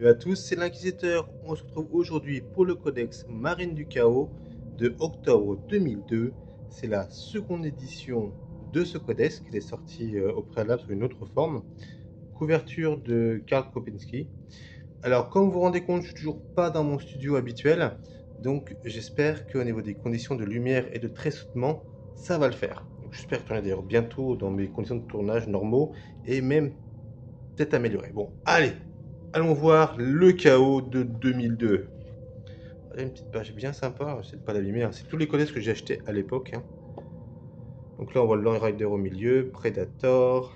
Salut à tous, c'est l'Inquisiteur. On se retrouve aujourd'hui pour le Codex Marine du Chaos de octobre 2002. C'est la seconde édition de ce codex qui est sorti au préalable sous une autre forme. Couverture de Karl Kopinski. Alors, comme vous vous rendez compte, je suis toujours pas dans mon studio habituel. Donc, j'espère qu'au niveau des conditions de lumière et de tressautement, ça va le faire. J'espère tourner d'ailleurs bientôt dans mes conditions de tournage normaux et même peut-être améliorées. Bon, allez! Allons voir le chaos de 2002. Voilà une petite page bien sympa, j'essaie de pas l'abîmer, hein. C'est tous les codex que j'ai achetés à l'époque, hein. Donc là on voit le Land Rider au milieu, Predator.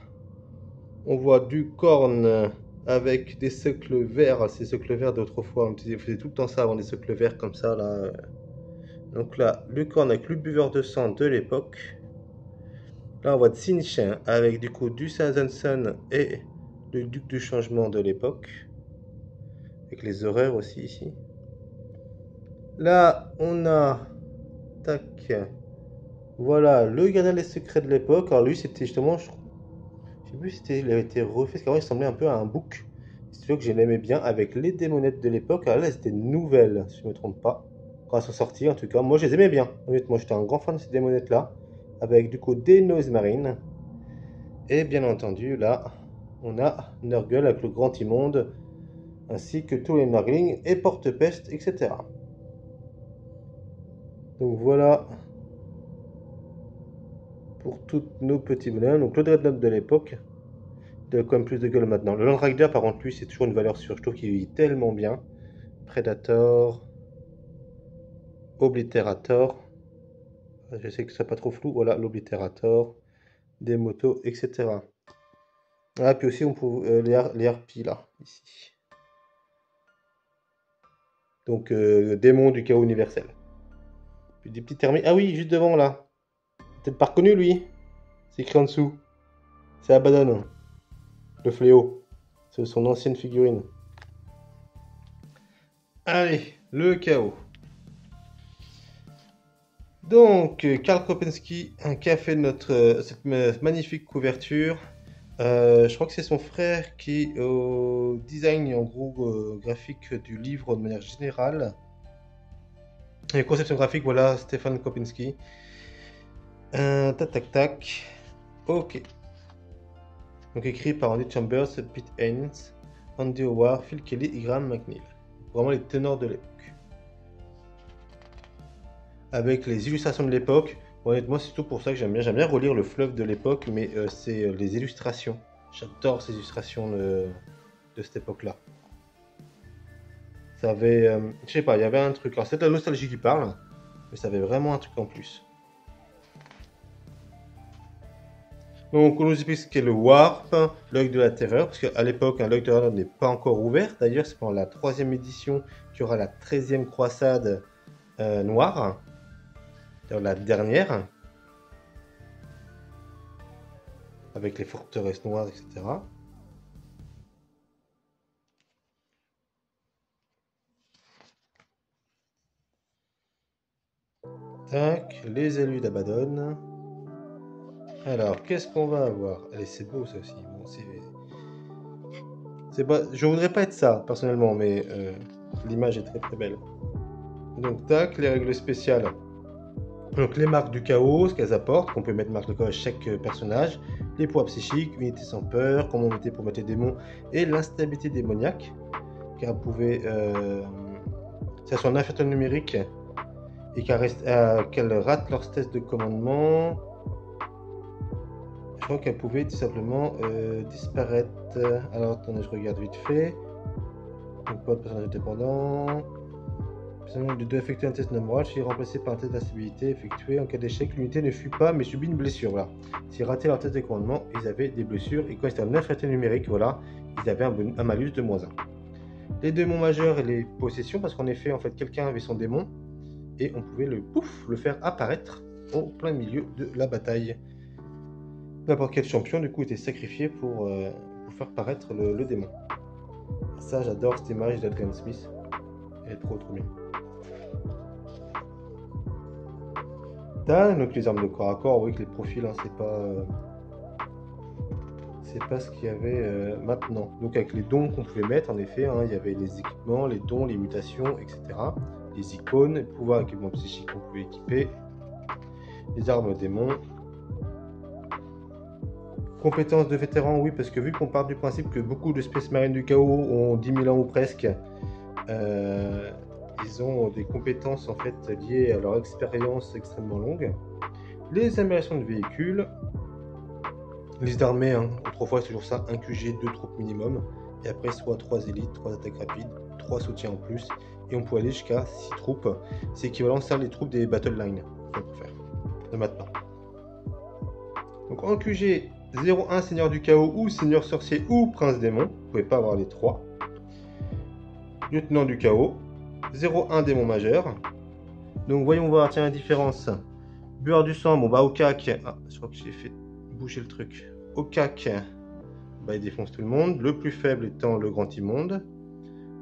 On voit du Korn avec des socles verts, ces socles verts d'autrefois, on faisait tout le temps ça avant des socles verts comme ça là. Donc là, le Korn avec le buveur de sang de l'époque. Là on voit Tsinchin avec du coup du Sazenson et le duc du changement de l'époque. Avec les horaires aussi ici. Là, on a... Tac. Voilà, le gardien des secrets de l'époque. Alors lui, c'était justement... Je sais plus si il avait été refait, parce qu'avant, il ressemblait un peu à un book. C'est sûr que je l'aimais bien, avec les démonettes de l'époque. Alors là, elles étaient nouvelles, si je ne me trompe pas. Quand elles sont sorties, en tout cas. Moi, je les aimais bien. Honnêtement, j'étais un grand fan de ces démonettes-là. Avec, du coup, des Noise Marine. Et bien entendu, là, on a Nurgle avec le grand immonde. Ainsi que tous les Nurglings et porte-peste, etc. Donc voilà pour tous nos petits bonhommes. Donc le Dreadnought de l'époque, il a quand même plus de gueule maintenant. Le Land Rider, par contre, lui, c'est toujours une valeur sûre. Je trouve qu'il vit tellement bien. Predator, Obliterator. Je sais que c'est pas trop flou. Voilà, l'Obliterator, des motos, etc. Ah, puis aussi, on peut, les harpies, là, ici. Donc, démon du chaos universel. Puis des petits termites. Ah oui, juste devant, là. Peut-être pas reconnu, lui. C'est écrit en dessous. C'est Abaddon. Le fléau. C'est son ancienne figurine. Allez, le chaos. Donc, Karl Kopinski, qui a fait cette magnifique couverture. Je crois que c'est son frère qui au design en gros graphique du livre de manière générale. Et conception graphique, voilà, Stefan Kopinski. Tac tac tac. Ok. Donc écrit par Andy Chambers, Pete Haynes, Andy Howard, Phil Kelly et Graham McNeil. Vraiment les ténors de l'époque. Avec les illustrations de l'époque. Honnêtement, c'est tout pour ça que j'aime bien. J'aime bien relire le fleuve de l'époque, mais c'est les illustrations. J'adore ces illustrations de cette époque-là. Ça avait, je sais pas, il y avait un truc. Alors c'est la nostalgie qui parle, mais ça avait vraiment un truc en plus. Donc on nous explique ce qu'est le Warp, l'œil de la terreur, parce qu'à l'époque, l'œil de la terreur n'est pas encore ouvert. D'ailleurs, c'est pendant la 3e édition qu'il y aura la 13e croisade noire. La dernière, avec les forteresses noires, etc. Tac, les élus d'Abaddon. Alors, qu'est-ce qu'on va avoir? Allez, c'est beau ça aussi. Bon, c'est pas, je voudrais pas être ça, personnellement, mais l'image est très très belle. Donc, tac, les règles spéciales. Donc les marques du chaos, ce qu'elles apportent, qu'on peut mettre marque de chaos à chaque personnage, les poids psychiques, unité sans peur, comment on mettait pour mettre les démons, et l'instabilité démoniaque, car vous pouvez, ça soit un infernal numérique, et qu'elles ratent leur test de commandement. Je crois qu'elles pouvaient tout simplement disparaître. Alors attendez, je regarde vite fait. Donc pas de personnage indépendant. De effectuer un test de morale, si remplacé par un test d'instabilité effectué en cas d'échec, l'unité ne fuit pas mais subit une blessure. Voilà. S'ils rataient leur test de commandement, ils avaient des blessures. Et quand c'était un infernal numérique, voilà, ils avaient un malus de -1. Les démons majeurs et les possessions, parce qu'en effet, en fait, quelqu'un avait son démon et on pouvait le faire apparaître au plein milieu de la bataille. N'importe quel champion, du coup, était sacrifié pour faire paraître le démon. Ça, j'adore cette image d'Adrian Smith. Elle est trop bien. Donc les armes de corps à corps, oui que les profils, hein, c'est pas ce qu'il y avait maintenant. Donc avec les dons qu'on pouvait mettre, en effet, hein, il y avait les équipements, les dons, les mutations, etc. Les icônes, les pouvoirs équipements psychiques qu'on pouvait équiper, les armes démons. Compétences de vétérans, oui, parce que vu qu'on part du principe que beaucoup de Space Marines du Chaos ont 10 000 ans ou presque, ils ont des compétences en fait liées à leur expérience extrêmement longue. Les améliorations de véhicules. Liste d'armée, hein. Autrefois c'est toujours ça, 1 QG, 2 troupes minimum, et après soit 3 élites, 3 attaques rapides, 3 soutiens en plus, et on peut aller jusqu'à 6 troupes. C'est équivalent à ça les troupes des Battle Lines qu'on peut faire de maintenant. Donc en QG, 0-1 Seigneur du Chaos ou Seigneur Sorcier ou Prince Démon, vous pouvez pas avoir les 3. Lieutenant du Chaos, 0-1 Démon Majeur. Donc voyons voir, tiens la différence. Bueur du sang, bon bah au cac, je crois que j'ai fait bouger le truc. Au cac, bah, il défonce tout le monde. Le plus faible étant le grand immonde.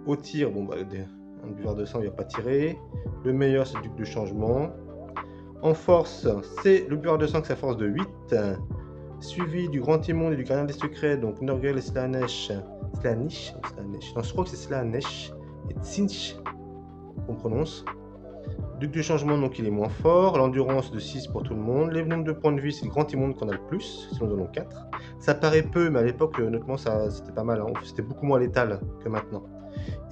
Au tir, bon bah un buveur de sang il va pas tirer. Le meilleur c'est le duc de changement. En force, c'est le buveur de sang qui a force de 8. Suivi du grand immonde et du gardien des secrets, donc Nurgle et Slaanesh. Slaanesh ou Slaanesh? Non, je crois que c'est Slaanesh et Tsinch qu'on prononce. Duc du changement, donc il est moins fort. L'endurance de 6 pour tout le monde. Les nombres de points de vie, c'est le grand immonde qu'on a le plus, sinon nous en avons 4. Ça paraît peu, mais à l'époque, honnêtement, c'était pas mal. Hein. C'était beaucoup moins létal que maintenant.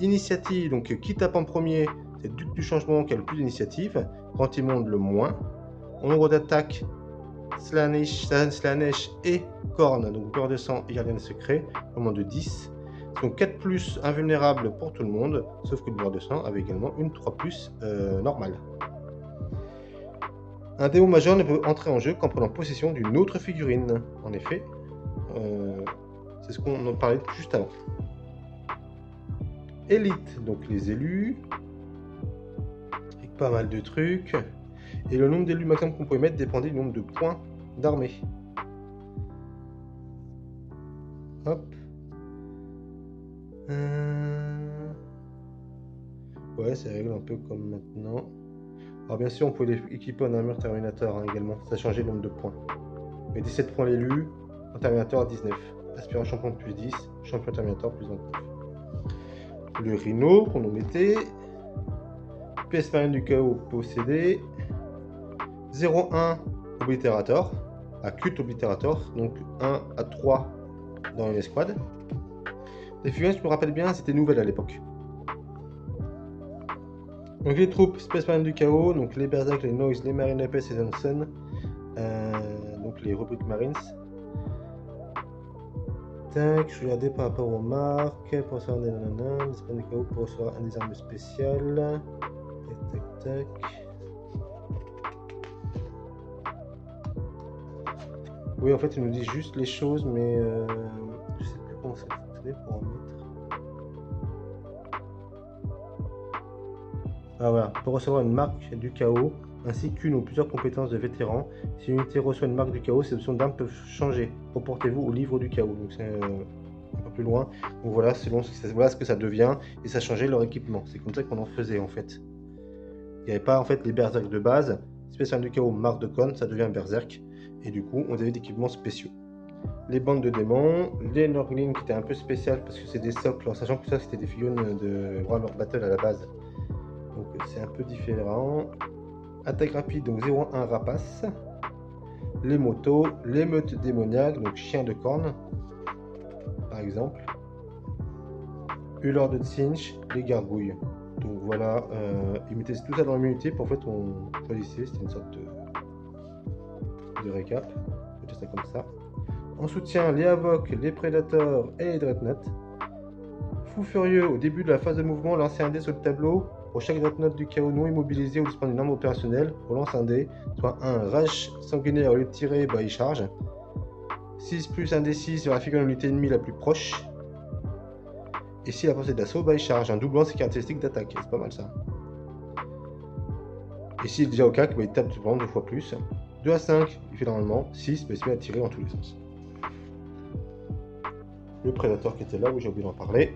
Initiative, donc qui tape en premier, c'est le duc du changement qui a le plus d'initiative. Grand immonde le moins. En nombre d'attaques, Slaanesh et Khorne, donc beurre de sang et gardien de secret, au moins de 10. Donc 4 plus invulnérable pour tout le monde, sauf que le beurre de sang avait également une 3 plus normale. Un démon majeur ne peut entrer en jeu qu'en prenant possession d'une autre figurine. En effet, c'est ce qu'on en parlait juste avant. Élite, donc les élus, avec pas mal de trucs. Et le nombre d'élus maximum qu'on pouvait mettre dépendait du nombre de points d'armée. Hop. Ouais, c'est réglé un peu comme maintenant. Alors bien sûr, on pouvait l'équiper en armure Terminator hein, également. Ça changeait le nombre de points. Mais 17 points l'élu, en Terminator 19. Aspirant champion plus 10, champion Terminator plus 29. Le Rhino qu'on nous mettait. PS Marine du Chaos possédé. 0-1 Obliterator. Acute Obliterator. Donc 1 à 3 dans une escouade. Les figurines, je me rappelle bien, c'était nouvelle à l'époque. Donc les troupes Space Marine du Chaos, donc les Berserk, les Noise, les Marine Epes et Johnson, donc les rubriques Marines. Tac, je regardais par rapport aux marques, pour recevoir des nananas, les Space Marine du Chaos pour recevoir un des armes spéciales. Tac, tac, tac. Oui, en fait, ils nous disent juste les choses, mais je sais plus comment ça fonctionnait pour en mettre. Ah voilà, pour recevoir une marque du chaos, ainsi qu'une ou plusieurs compétences de vétéran. Si une unité reçoit une marque du chaos, ses options d'armes peuvent changer. Reportez-vous au livre du chaos. Donc c'est un peu plus loin. Donc voilà, selon voilà ce que ça devient, et ça changeait leur équipement. C'est comme ça qu'on en faisait en fait. Il n'y avait pas en fait les berserk de base. Spécial du chaos, marque de con, ça devient berserk. Et du coup, on avait des équipements spéciaux. Les bandes de démons, les Norglings qui étaient un peu spéciales parce que c'est des socles, en sachant que ça c'était des figurines de Warhammer Battle à la base. Donc c'est un peu différent. Attaque rapide, donc 0-1 rapace. Les motos, l'émeute démoniaque, donc chien de corne, par exemple. Huleur de Tsinch, les gargouilles. Donc voilà, ils mettaient tout ça dans l'immunité, puis en fait on choisissait, c'était une sorte de récap. On peut dire ça comme ça. En soutien, les Havocs, les Predators et les Dreadnoughts. Fou furieux, au début de la phase de mouvement, lancez un dé sur le tableau. Pour chaque Dreadnought du chaos non immobilisé ou disponible d'une arme opérationnelle, on lance un dé, soit un rage sanguinaire, au lieu de tirer, bah, il charge. 6 plus 1 d6 sur la figure de l'unité ennemie la plus proche. Et si la portée d'assaut, bah, il charge, en doublant ses caractéristiques d'attaque. C'est pas mal ça. Et s'il est déjà au cac, bah, il tape souvent 2 fois plus. 2 à 5, il fait normalement 6, mais il se met à tirer dans tous les sens. Le Predator qui était là, où j'ai oublié d'en parler.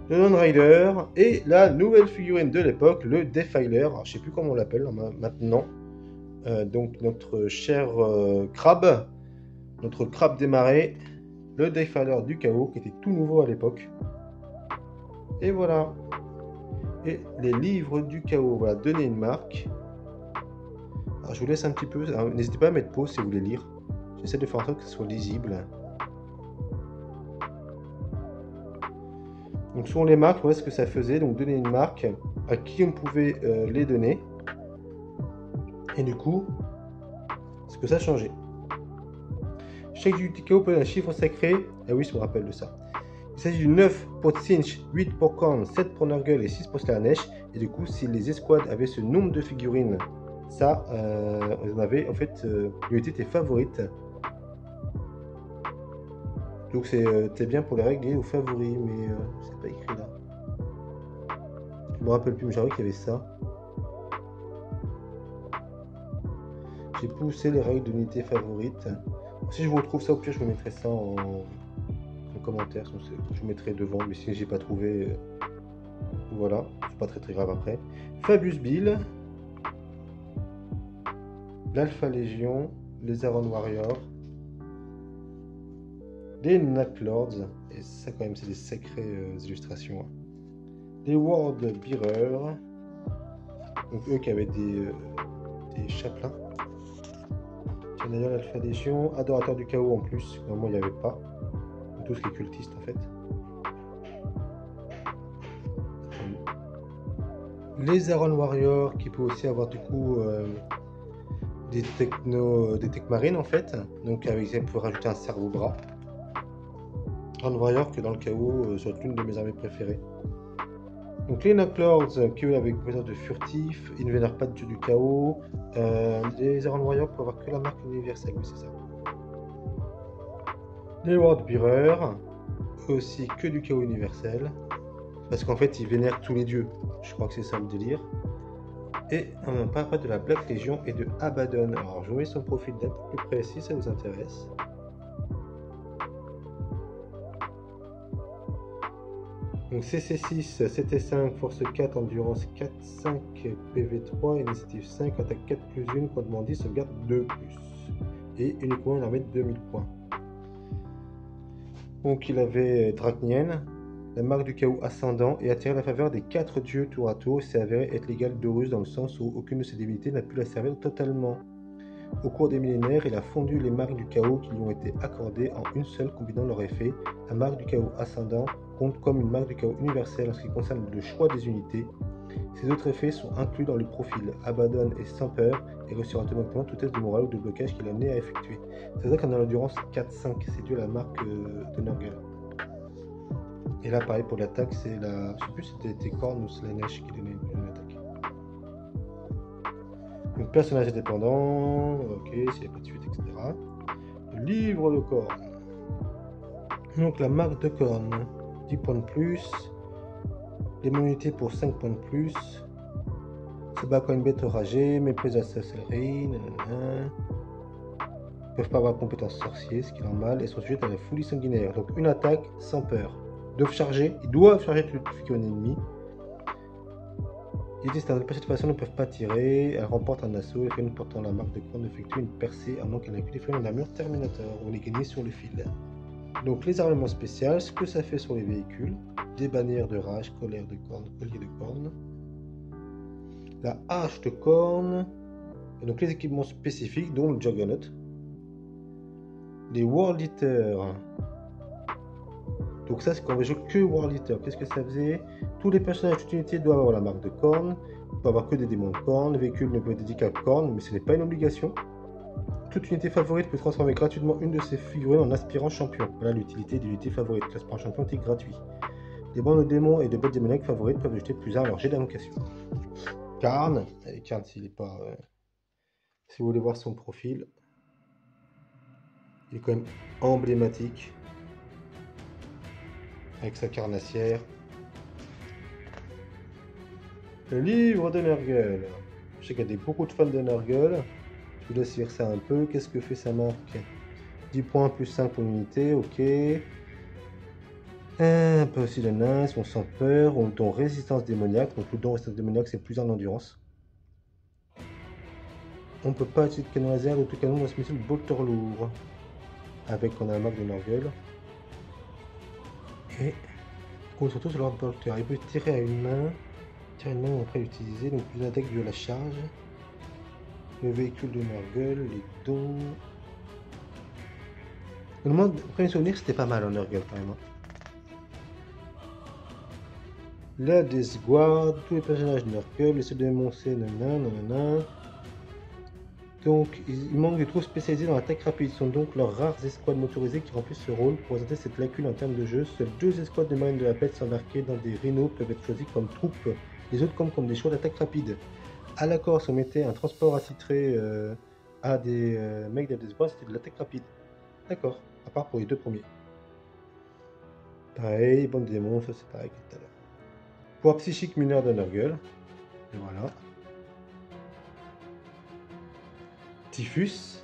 Le Lone Rider et la nouvelle figurine de l'époque, le Defiler. Alors, je sais plus comment on l'appelle maintenant. Donc notre cher crabe notre crabe des marais, le Défaleur du chaos qui était tout nouveau à l'époque. Et voilà. Et les livres du chaos, voilà, donner une marque. Alors je vous laisse un petit peu, n'hésitez pas à mettre pause si vous voulez lire. J'essaie de faire en sorte que ce soit lisible. Donc selon les marques, voilà ce que ça faisait. Donc donner une marque, à qui on pouvait les donner. Et du coup, ce que ça changeait. Chaque du chaos peut être un chiffre sacré. Ah oui, je me rappelle de ça. Il s'agit du 9 pour Tsinch, 8 pour Korn, 7 pour Nurgle et 6 pour Slanesh. Et du coup, si les escouades avaient ce nombre de figurines, ça, on avait en fait l'unité était favorite. Donc c'est bien pour les régler aux favoris, mais c'est pas écrit là. Je me rappelle plus, mais j'avoue qu'il y avait ça. J'ai poussé les règles d'unité favorite. Si je vous retrouve ça, au pire, je vous mettrai ça en commentaire. Je vous mettrai devant, mais si j'ai pas trouvé, voilà, c'est pas très grave après. Fabius Bill, l'Alpha Légion, les Aaron Warriors, les Night Lords, et ça quand même c'est des sacrées illustrations. Les World Bearers, donc eux qui avaient des chapelains. D'ailleurs l'Alpha Légion, Adorateur du Chaos en plus, normalement il n'y avait pas. Tout ce qui est cultiste en fait. Les Aaron Warriors qui peuvent aussi avoir du coup des tech marines en fait. Donc avec ça, on peut rajouter un cerveau bras. Aaron Warrior que dans le chaos sont l'une de mes armées préférées. Donc les Knocklords qui eux avec compétence de furtif, ils ne vénèrent pas de dieu du chaos. Les Aaron Warriors peuvent avoir que la marque universelle, oui c'est ça. Les World Bearers, aussi que du chaos universel. Parce qu'en fait ils vénèrent tous les dieux. Je crois que c'est ça le délire. Et on parle pas de la Black Legion et de Abaddon. Alors je vous mets son profil d'un peu plus près si ça vous intéresse. Donc CC6, CT5, force 4, endurance 4, 5, PV3, initiative 5, attaque 4 plus 1, commandement 10, sauvegarde 2 plus. Et uniquement une armée de 2000 points. Donc il avait Draknien, la marque du chaos ascendant, et attirer la faveur des 4 dieux tour à tour. C'est avéré être l'égal d'Horus dans le sens où aucune de ses divinités n'a pu la servir totalement. Au cours des millénaires, il a fondu les marques du chaos qui lui ont été accordées en une seule, combinant leurs effets. La marque du chaos ascendant compte comme une marque du chaos universelle en ce qui concerne le choix des unités. Ces autres effets sont inclus dans le profil Abaddon et sans peur et reçoit automatiquement tout test de morale ou de blocage qu'il a amené à effectuer. C'est vrai qu'on a l'endurance 4-5, c'est dû à la marque de Nurgle. Et là pareil pour l'attaque, c'est la... je sais plus si c'était Korn ou Slanesh qui donnait une attaque. Donc personnage indépendant, ok, s'il n'y a pas de suite, etc. Le livre de Korn. Donc la marque de Korn, 10 points de plus. Les immunités pour 5 points de plus. Se bat quand une bête enragée, méprise la sorcellerie, nanana. Ils peuvent pas avoir de compétences sorciers, ce qui est normal, et sont sujets à la folie sanguinaire. Donc une attaque sans peur. Ils doivent charger toutes les figurines ennemies. Ils disent que de cette façon ne peuvent pas tirer. Elles remportent un assaut. Les figurines portant la marque de Korn effectuent une percée à moins qu'elle n'ait plus des figurines en armure Terminator. On les gagne sur le fil. Donc les armements spéciaux, ce que ça fait sur les véhicules. Des bannières de rage, colère de corne, collier de corne. La hache de corne. Et donc les équipements spécifiques, dont le Juggernaut. Les World Eaters. Donc ça, c'est quand on va jouer que World Eater. Qu'est-ce que ça faisait? Tous les personnages de toute unité doivent avoir la marque de corne. On peut avoir que des démons de corne. Le véhicule ne peut être dédié qu'à corne, mais ce n'est pas une obligation. Toute unité favorite peut transformer gratuitement une de ses figurines en aspirant champion. Voilà l'utilité d'unité favorite. L'aspirant champion est gratuit. Les bandes de démons et de bêtes démoniaques favorites peuvent ajouter plus 1 à leur jet d'invocation. Karn, Karn s'il n'est pas... si vous voulez voir son profil, il est quand même emblématique. Avec sa carnassière. Le livre de Nurgle. Je sais qu'il y a beaucoup de fans de Nurgle. Je vous laisse lire ça un peu. Qu'est-ce que fait sa marque? 10 points plus 5 pour l'unité, ok. Un peu aussi de nains, ils sont sans peur, on don résistance démoniaque. Donc le don résistance démoniaque c'est plus en endurance. On peut pas utiliser de canon laser ou tout canon dans ce missile bolter lourd. avec on a un marque de Nurgle. Et on se retrouve sur leur porteur. Il peut tirer à une main. Tirer une main après l'utiliser. Donc plus d'attaque de la charge. Le véhicule de Nurgle, les dons. Le premier souvenir c'était pas mal en Nurgle quand même. La Death Guard, tous les personnages de Nurgle, essaient de démoncer nanana. Donc il manque de troupes spécialisées dans l'attaque rapide. Ce sont donc leurs rares escouades motorisées qui remplissent ce rôle. Pour présenter cette lacune en termes de jeu, seules 2 escouades de marine de la paix embarquées dans des rhinos peuvent être choisies comme troupes. Les autres comme des choix d'attaque rapide. À l'accord, si on mettait un transport attitré à des mecs de Death Guard, c'était de l'attaque rapide. D'accord, à part pour les 2 premiers. Pareil, bande de démons, ça c'est pareil que tout à l'heure. Pouvoir psychique mineur de Nurgle. Et voilà. Typhus.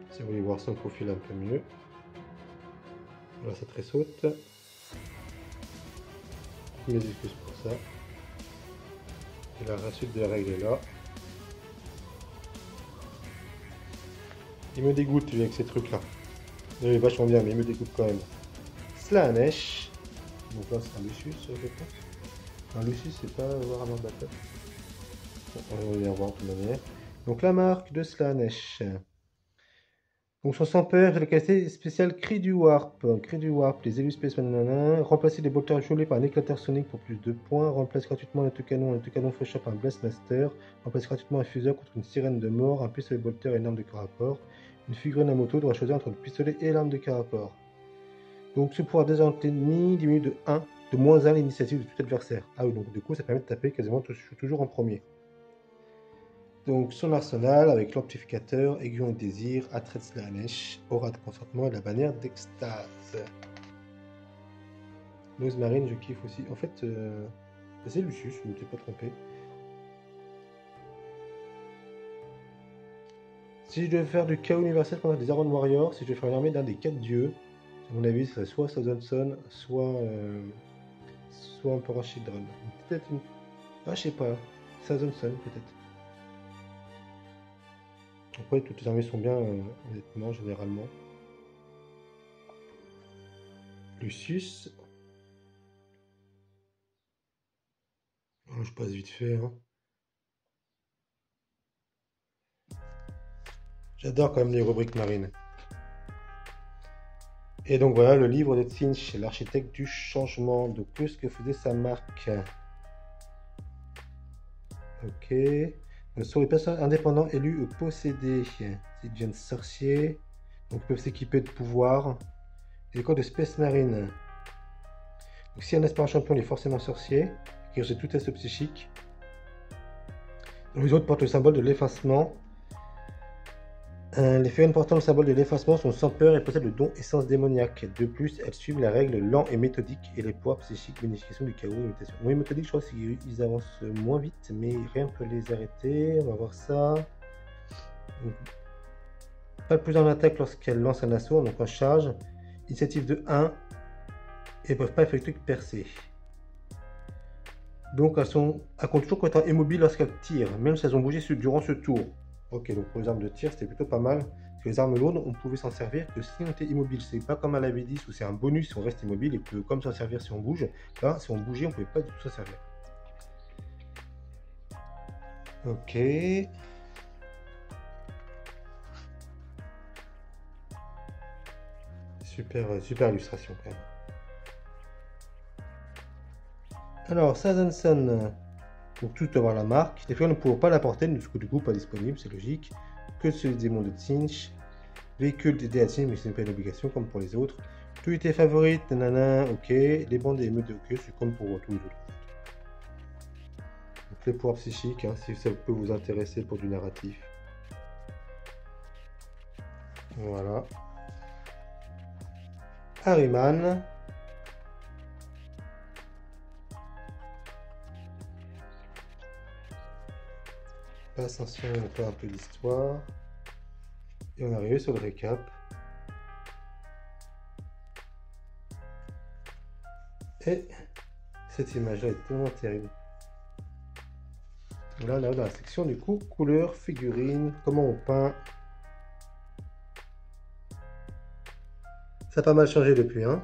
Si vous voulez voir son profil un peu mieux. Voilà, ça tressaute. Mes excuses pour ça. Et la suite de la règle est là. Il me dégoûte lui avec ces trucs là. Il est vachement bien, mais il me dégoûte quand même. Slaanesh. Donc là c'est un Lucius, je pense. Un Lucius c'est pas Warhammer Battle. Bon, on va y revoir de toute manière. Donc la marque de Slaanesh. Donc son sans peur, j'ai la qualité spéciale Cri du Warp. Cri du Warp, les élus spéciaux, remplacer les bolters gelés par un éclateur sonique pour plus de points. Remplace gratuitement un autocanon Faucha par un Blastmaster. Remplace gratuitement un fuseur contre une sirène de mort. Un pistolet bolter et une arme de corps à corps. Une figurine à moto doit choisir entre le pistolet et l'arme de corps à corps. Donc ce pouvoir désorienter l'ennemi diminue de 1, de moins 1 l'initiative de tout adversaire. Ah oui, donc du coup ça permet de taper quasiment toujours en premier. Donc son arsenal avec l'amplificateur, aiguillon de désir, attrait de Slaanesh, aura de consentement et la bannière d'extase. Noise Marine, je kiffe aussi. En fait, c'est Lucius, je ne m'étais pas trompé. Si je devais faire du chaos universel contre des Iron Warriors, si je devais faire une armée d'un des 4 dieux, à mon avis, ce serait soit Southenson, soit Emperor Children. Peut-être une... Ah, je sais pas. Southenson, peut-être. Après, toutes les armées sont bien, honnêtement, généralement. Lucius. Oh, je passe vite fait. Hein. J'adore quand même les rubriques marines. Et donc voilà le livre de Tzeentch, l'architecte du changement. Donc ce que faisait sa marque. Ok. Ce sont les personnes indépendantes élues ou possédées. Ils deviennent sorciers. Donc ils peuvent s'équiper de pouvoirs. Les codes de Space Marine. Donc si un aspirant champion il est forcément sorcier, qui rejette tout test psychique. Donc, les autres portent le symbole de l'effacement. Les figurines portant le symbole de l'effacement sont sans peur et possèdent le don essence démoniaque. De plus, elles suivent la règle lent et méthodique et les pouvoirs psychiques, bonification du chaos et mutation. Oui, méthodique, je crois qu'ils avancent moins vite, mais rien ne peut les arrêter. On va voir ça. Donc, pas le plus en attaque lorsqu'elles lancent un assaut, donc en charge. Initiative de 1 et ne peuvent pas effectuer que percer. Donc elles comptent toujours comme étant immobiles lorsqu'elles tirent, même si elles ont bougé durant ce tour. Ok, donc pour les armes de tir, c'était plutôt pas mal. Parce que les armes lourdes, on pouvait s'en servir que si on était immobile. C'est pas comme à la V10 où c'est un bonus si on reste immobile et peut comme s'en servir si on bouge. Là, si on bougeait, on pouvait pas du tout s'en servir. Ok. Super illustration quand même. Alors, Southenson. Donc tout avoir la marque. Les figurines ne pourront pas la porter, du coup pas disponible, c'est logique. Que celui des démons de Tzeentch. Véhicule dédié à Tzeentch, mais ce n'est pas une obligation comme pour les autres. Tout était favorite, nanana, ok. Les bandes et émeutes de ok, c'est comme pour tous les autres. Donc les pouvoirs psychiques, hein, si ça peut vous intéresser pour du narratif. Voilà. Harryman. Ascension, encore un peu d'histoire. Et on est arrivé sur le récap. Et cette image-là est tellement terrible. Là, dans la section du coup, couleurs, figurines, comment on peint. Ça a pas mal changé depuis, hein.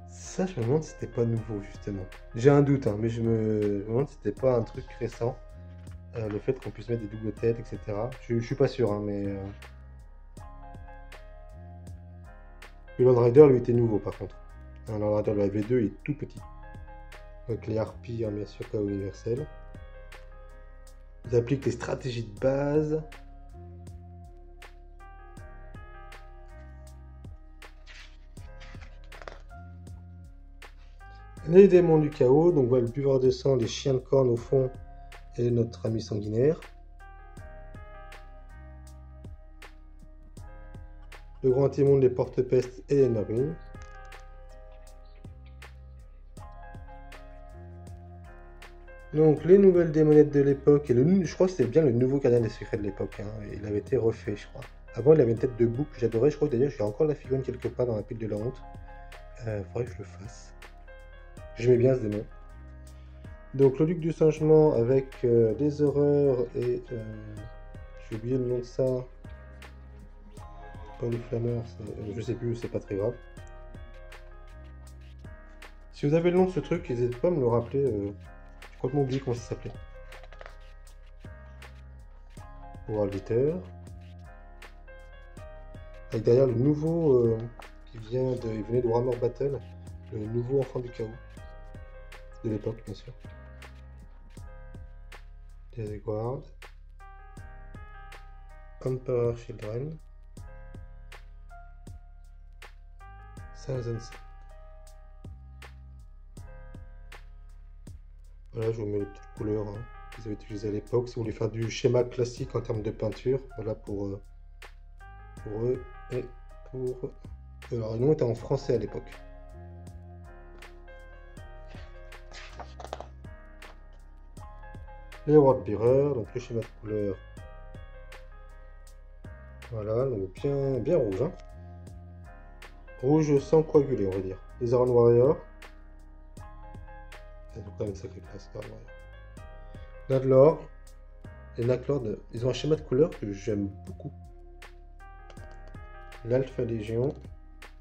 Ça, je me demande si c'était pas nouveau, justement. J'ai un doute, hein, mais je me demande si c'était pas un truc récent. Le fait qu'on puisse mettre des doubles têtes, etc. Je suis pas sûr, hein, mais... Le Lone Rider, lui, était nouveau, par contre. Le Lone Rider de la V2 il est tout petit. Avec les harpies, hein, bien sûr, KO universel. Ils appliquent les stratégies de base. Les démons du chaos, donc voilà le buveur de sang, les chiens de corne au fond et notre ami sanguinaire. Le grand immonde, les porte-pestes et les marines. Donc les nouvelles démonettes de l'époque, et je crois que c'était bien le nouveau Gardien des Secrets de l'époque, hein. Il avait été refait, je crois. Avant, il avait une tête de bouc que j'adorais, je crois que d'ailleurs j'ai encore la figurine quelque part dans la pile de la honte. Faudrait que je le fasse. J'aimais bien ce démon. Donc le Duc du Changement avec des horreurs et... j'ai oublié le nom de ça. Pas les flammeurs, je sais plus, c'est pas très grave. Si vous avez le nom de ce truc, n'hésitez pas à me le rappeler. J'ai complètement oublié comment ça s'appelait. Pour Alviter. Avec derrière le nouveau qui vient de... Il venait de Warhammer Battle. Le nouveau enfant du chaos. De l'époque, bien sûr. Des Guard. Emperor Children. Thousand. Voilà, je vous mets les petites couleurs hein, qu'ils avaient utilisées à l'époque. Si vous voulez faire du schéma classique en termes de peinture, voilà pour eux et pour... Alors, le nom était en français à l'époque. Les Worldbearer, donc le schéma de couleur. Voilà, donc bien rouge. Hein. Rouge sans coaguler, on va dire. Les Iron Warriors. Ils ont quand même une sacrée classe, Iron Warrior. Nadlor. Les Nadlor, ils ont un schéma de couleur que j'aime beaucoup. L'Alpha Légion.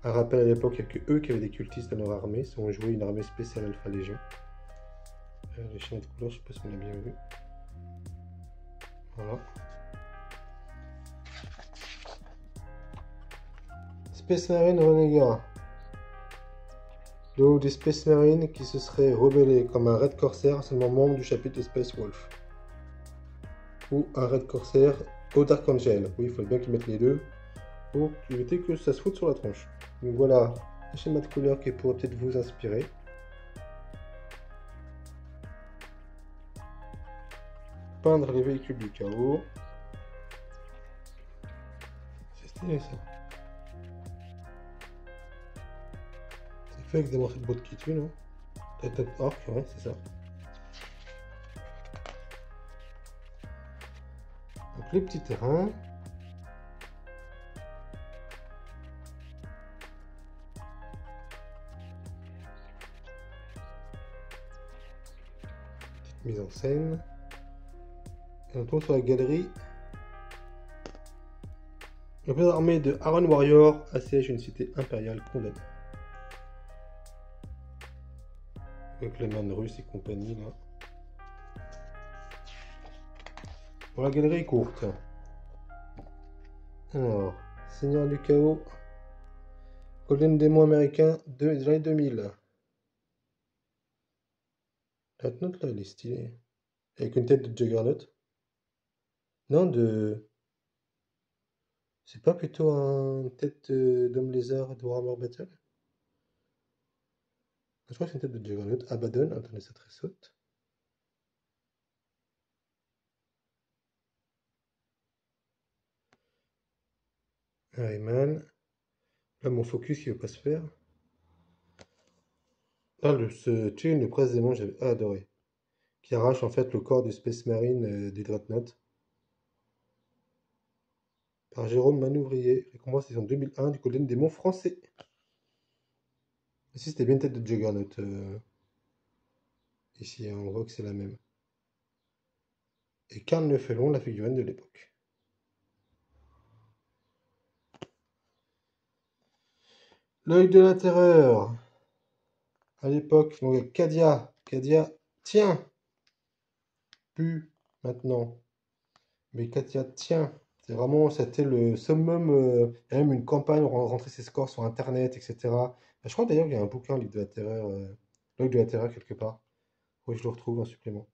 Un rappel à l'époque, il n'y a que eux qui avaient des cultistes dans leur armée. Ils ont joué une armée spéciale Alpha Légion. Les schémas de couleur, je ne sais pas si on a bien vu. Voilà. Space Marine Renégat. Donc des Space Marines qui se seraient rebellés comme un Red Corsair, seulement membre du chapitre de Space Wolf. Ou un Red Corsair au Dark Angel. Oui, il faut bien qu'ils mettent les deux pour éviter que ça se foute sur la tronche. Donc voilà, un schéma de couleur qui pourrait peut-être vous inspirer. Peindre les véhicules du chaos. C'est stylé ça. C'est fait avec des morceaux de bois de kitu, non? Tête orc, ouais, c'est ça. Donc les petits terrains. Petite mise en scène. Et on tombe sur la galerie. La première armée de Iron Warrior assiège une cité impériale condamnée. Avec les man russes et compagnie là. Bon, la galerie est courte. Alors, Seigneur du Chaos. Golden Démon américain de l'année 2000. La note là, elle est stylée. Avec une tête de Juggernaut. Non, de... C'est pas plutôt une tête d'homme lézard de Warhammer Battle? Je crois que c'est une tête de Juggernaut. Abaddon, attendez, ça tressaute. Rayman. Là, mon focus, il veut pas se faire. Ah, ce tune de presse démon, j'avais adoré. Qui arrache en fait le corps du Space Marine des Dreadnought. Par Jérôme Manouvrier. Récompense saison 2001 du Golden Démon français. Ici, c'était bien une tête de Juggernaut. Ici, on voit que c'est la même. Et Karl Neuffelon, la figurine de l'époque. L'œil de la terreur. À l'époque, donc Cadia. Cadia, tiens, plus maintenant. Mais Katia, tiens, c'est vraiment, c'était le summum. Il y a même une campagne pour rentrer ses scores sur Internet, etc. Je crois d'ailleurs qu'il y a un bouquin, L'œil de la terreur, L'œil de la terreur quelque part. Oui, je le retrouve, un supplément.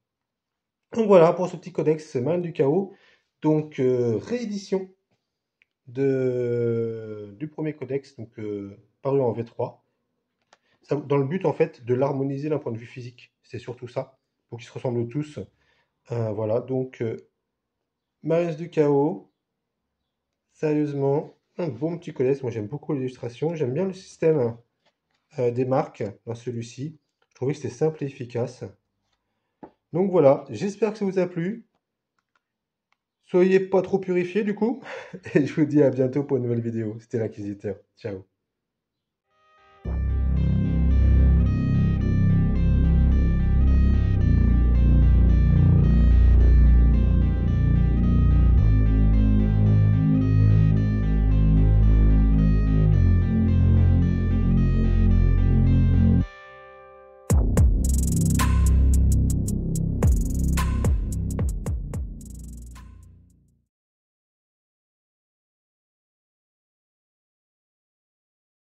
Donc voilà pour ce petit codex Marine du Chaos. Donc réédition du premier codex, donc paru en V3. Dans le but en fait de l'harmoniser d'un point de vue physique. C'est surtout ça, pour qu'ils se ressemblent tous. Voilà, donc Marines du Chaos. Sérieusement, un bon petit codex. Moi, j'aime beaucoup l'illustration. J'aime bien le système des marques dans celui-ci. Je trouvais que c'était simple et efficace. Donc voilà, j'espère que ça vous a plu. Soyez pas trop purifiés du coup. Et je vous dis à bientôt pour une nouvelle vidéo. C'était l'Inquisiteur. Ciao.